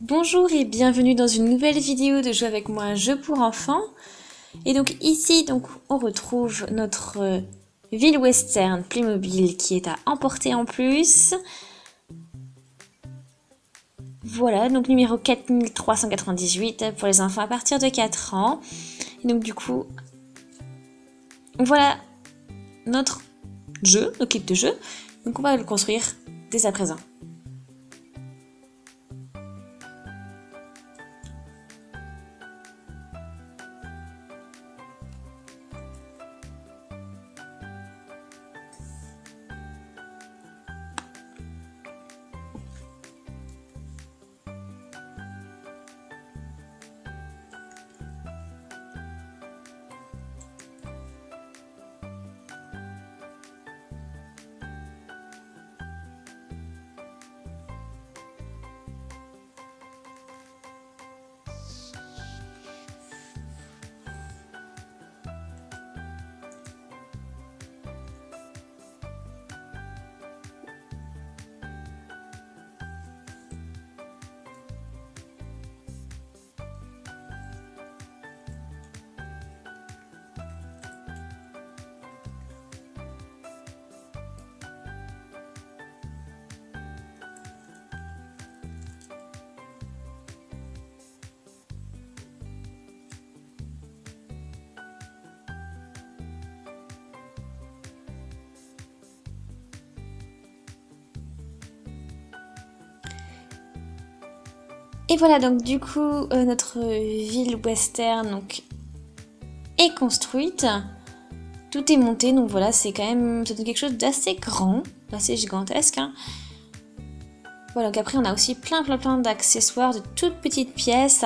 Bonjour et bienvenue dans une nouvelle vidéo de Jouer avec moi, un jeu pour enfants. Et donc ici, on retrouve notre ville western Playmobil qui est à emporter en plus. Voilà, donc numéro 4398 pour les enfants à partir de 4 ans. Et donc du coup, voilà notre jeu, notre kit de jeu. Donc on va le construire dès à présent. Et voilà, donc du coup, notre ville western est construite. Tout est monté, donc voilà, c'est quand même ça donne quelque chose d'assez grand, d'assez gigantesque. Hein. Voilà, donc après on a aussi plein d'accessoires, de toutes petites pièces.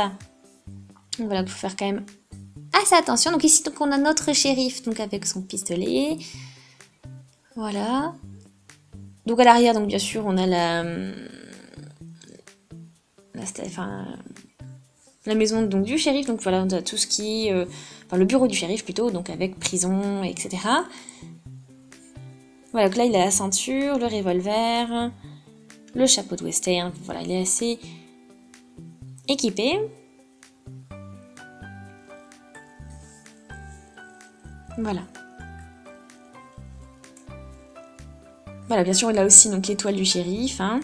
Donc voilà, il faut faire quand même assez attention. Donc ici, on a notre shérif, donc avec son pistolet. Voilà. Donc à l'arrière, donc bien sûr, on a la maison donc, du shérif, donc voilà, on a tout ce qui le bureau du shérif plutôt, donc avec prison, etc. Voilà, donc là il a la ceinture, le revolver, le chapeau de western, voilà, il est assez équipé. Voilà. Voilà, bien sûr il a aussi donc l'étoile du shérif, hein.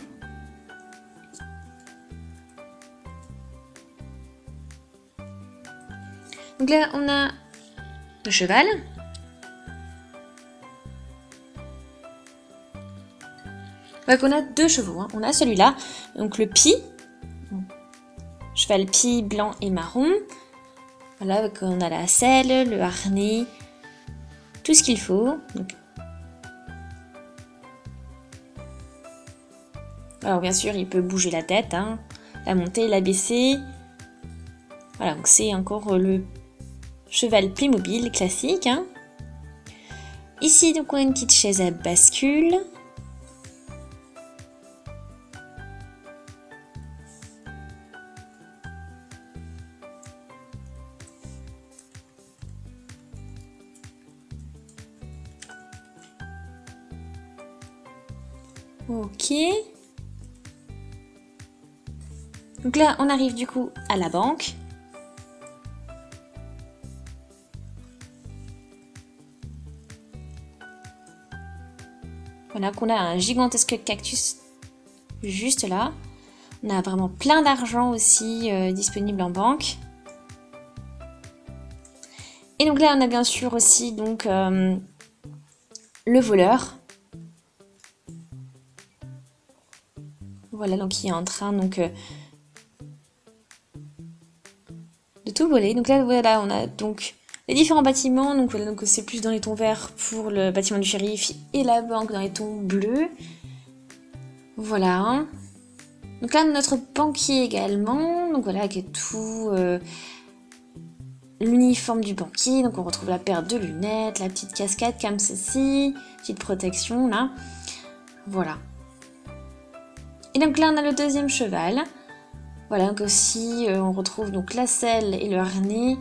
Donc là, on a le cheval. Donc on a deux chevaux. Hein. On a celui-là, donc le pie. Cheval pie blanc et marron. Voilà, donc on a la selle, le harnais, tout ce qu'il faut. Donc... Alors bien sûr, il peut bouger la tête, hein, la monter, la baisser. Voilà, donc c'est encore le cheval Playmobil classique. Hein. Ici, donc on a une petite chaise à bascule. Ok. Donc là, on arrive du coup à la banque. Voilà, qu'on a un gigantesque cactus juste là. On a vraiment plein d'argent aussi disponible en banque. Et donc là, on a bien sûr aussi donc le voleur. Voilà, donc il est en train donc de tout voler. Donc là, voilà, on a donc les différents bâtiments. Donc voilà, donc c'est plus dans les tons verts pour le bâtiment du shérif et la banque dans les tons bleus. Voilà. Donc là, notre banquier également. Donc voilà, avec tout l'uniforme du banquier. Donc on retrouve la paire de lunettes, la petite casquette comme ceci, petite protection là. Voilà. Et donc là, on a le deuxième cheval. Voilà, donc aussi, on retrouve donc la selle et le harnais.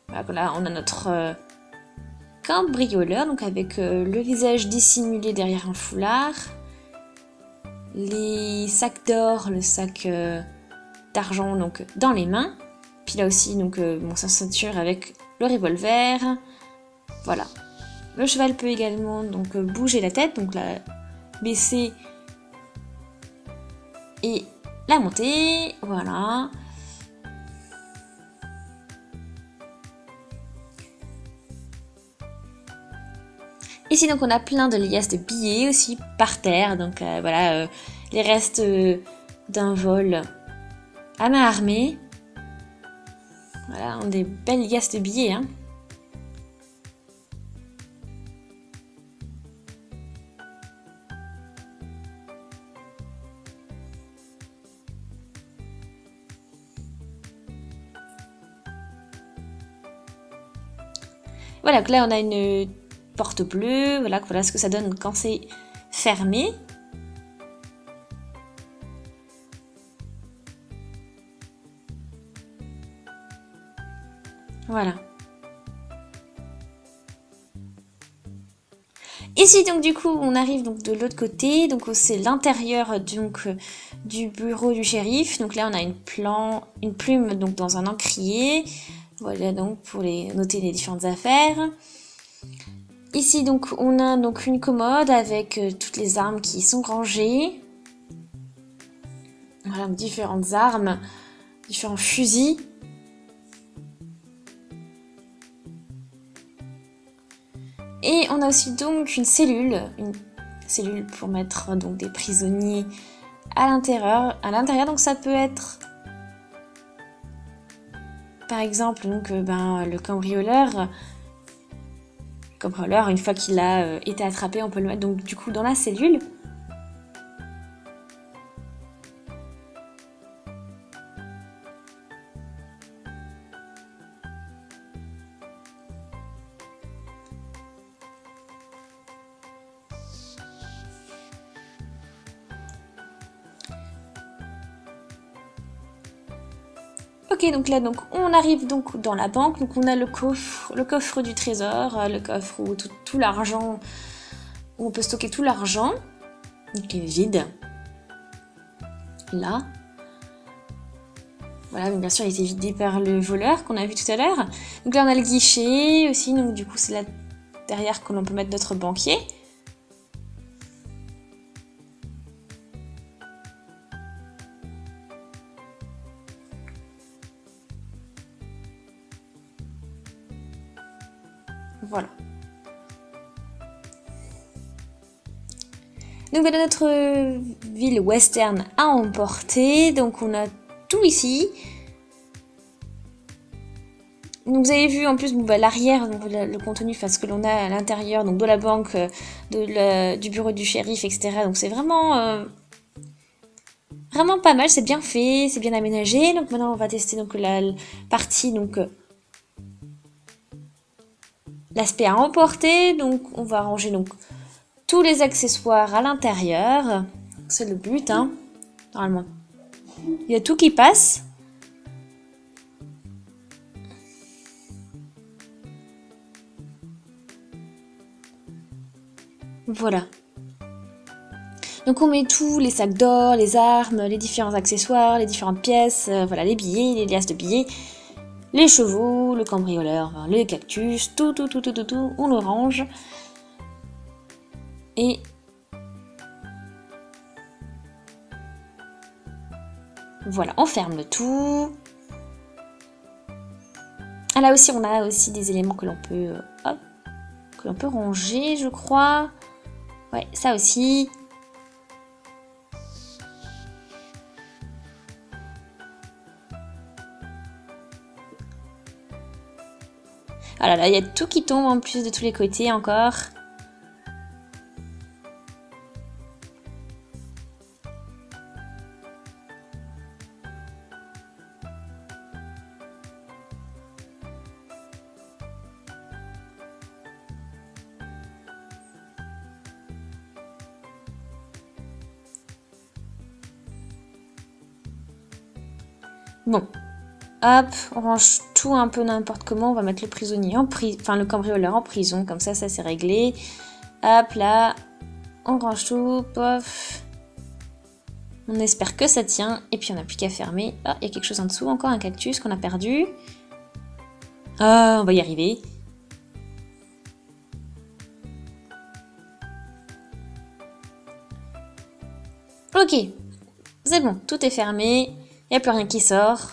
Voilà, on a notre cambrioleur, donc avec le visage dissimulé derrière un foulard. les sacs d'or, le sac d'argent donc dans les mains. Puis là aussi donc sa ceinture avec le revolver. Voilà. Le cheval peut également donc bouger la tête, donc la baisser et la monter. Voilà. Ici donc on a plein de liasses de billets aussi par terre, donc voilà les restes d'un vol à main armée. Voilà, on a des belles liasses de billets. Hein. Voilà, donc là on a une porte bleue, voilà ce que ça donne quand c'est fermé. Voilà. Ici donc du coup on arrive donc de l'autre côté, donc c'est l'intérieur donc du bureau du shérif. Donc là on a une plume donc dans un encrier. Voilà donc pour noter les différentes affaires. Ici donc on a donc une commode avec toutes les armes qui sont rangées. Voilà, différentes armes, différents fusils. Et on a aussi donc une cellule pour mettre donc des prisonniers à l'intérieur. Donc ça peut être par exemple donc le cambrioleur. Une fois qu'il a été attrapé, on peut le mettre donc du coup dans la cellule. Ok, donc là on arrive donc dans la banque, donc on a le coffre du trésor, le coffre où tout l'argent, où on peut stocker tout l'argent, donc il est vide. Là. Voilà, donc bien sûr il était vidé par le voleur qu'on a vu tout à l'heure. Donc là on a le guichet aussi, donc du coup c'est là derrière que l'on peut mettre notre banquier. Voilà. Donc voilà notre ville western à emporter. Donc on a tout ici. Donc vous avez vu en plus l'arrière, le contenu, ce que l'on a à l'intérieur, donc de la banque, du bureau du shérif, etc. Donc c'est vraiment vraiment pas mal, c'est bien fait, c'est bien aménagé. Donc maintenant on va tester donc la partie donc l'aspect à emporter. Donc on va ranger donc tous les accessoires à l'intérieur. C'est le but, hein, normalement. Il y a tout qui passe. Voilà. Donc on met tout, les sacs d'or, les armes, les différents accessoires, les différentes pièces, voilà, les billets, les liasses de billets, les chevaux, le cambrioleur, les cactus, tout, on le range. Et voilà, on ferme le tout. Ah, là aussi, on a aussi des éléments que l'on peut ranger, je crois. Ouais, ça aussi. Ah là là, il y a tout qui tombe en plus de tous les côtés encore. Bon, hop, on range tout un peu n'importe comment. On va mettre le prisonnier le cambrioleur en prison, comme ça c'est réglé. Hop, là, on range tout, pof. On espère que ça tient. Et puis on n'a plus qu'à fermer. Ah, il y a quelque chose en dessous. Encore un cactus qu'on a perdu. Ah, on va y arriver. Ok. C'est bon, tout est fermé. Il n'y a plus rien qui sort.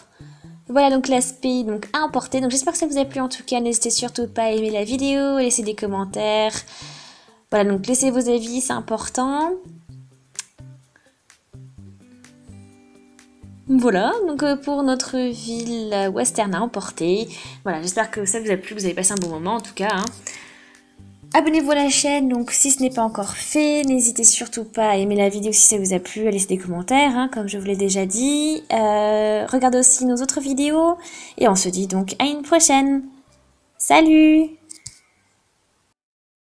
Voilà donc l'aspect donc à emporter. Donc j'espère que ça vous a plu en tout cas. N'hésitez surtout pas à aimer la vidéo, à laisser des commentaires. Voilà, donc laissez vos avis, c'est important. Voilà, donc pour notre ville western à emporter. Voilà, j'espère que ça vous a plu, vous avez passé un bon moment en tout cas. Hein. Abonnez-vous à la chaîne, donc si ce n'est pas encore fait, n'hésitez surtout pas à aimer la vidéo si ça vous a plu, à laisser des commentaires, hein, comme je vous l'ai déjà dit. Regardez aussi nos autres vidéos, et on se dit donc à une prochaine. Salut!